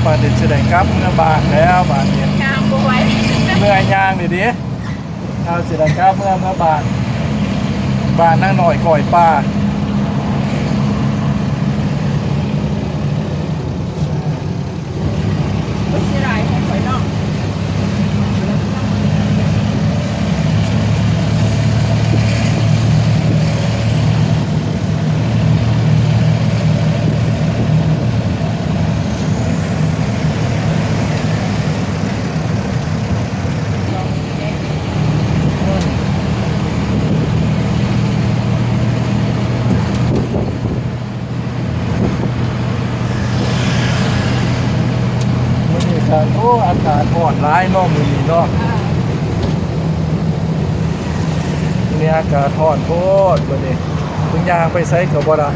บาดเด็ดเสด็จครับเมื่อบานแล้วบานเนี่ย งามบวย เมื่อยางดิเอาเสด็จครับเมื่อบานบานนั่งหน่อยก่อยปลาไม่ใช่ไรของข่อยน้องวันนี้การโอ้อากาศอ่อนร้ายเนอกมือนี้เนาะวันนี้อากาศอ่อนโพดวันนี้คุณยางไปไซกับบ่ได้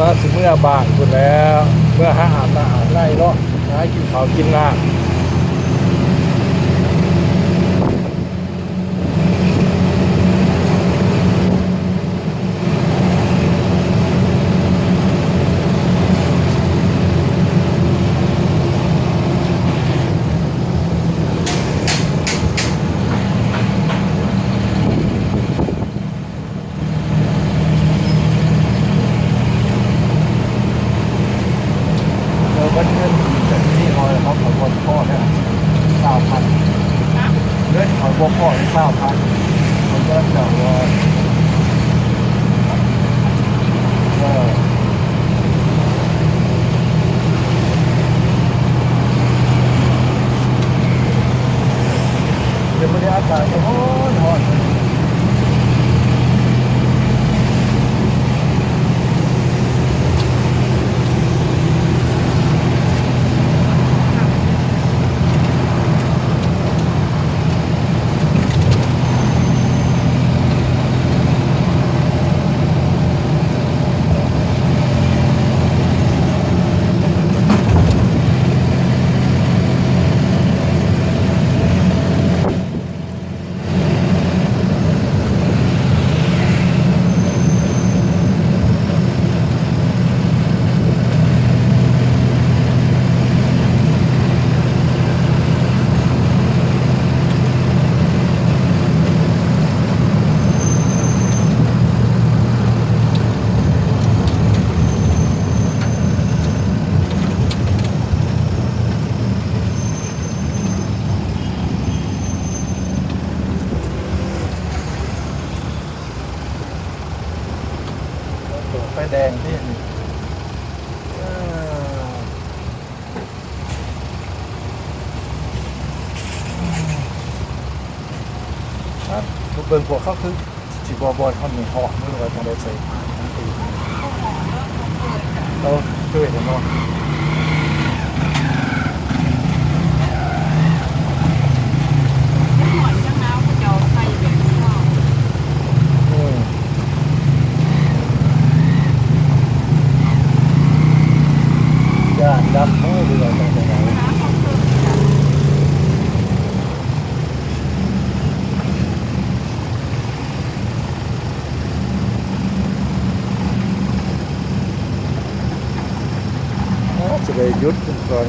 มาถึงเมื่อบานคุณแล้วเมื่อหาอาบน้ำไล่เนาะให้กินข้าวกินน้ำวันเงินจากที่คอยเขาขอคนพ่อเนี่ย9,000เงินขอพ่อให้9,000ผมก็จะว่าเดี๋ยววันนี้อากาศจะร้อน ไฟแดงที่นี่ครับเบิ่งพวกเขาคือจีบอบอลเขามีหอกไม่รู้ว่าทางใดใส่เราช่วยเห็นเนาะดำมือหรืออะไรต่างๆจะไปยุดก่อน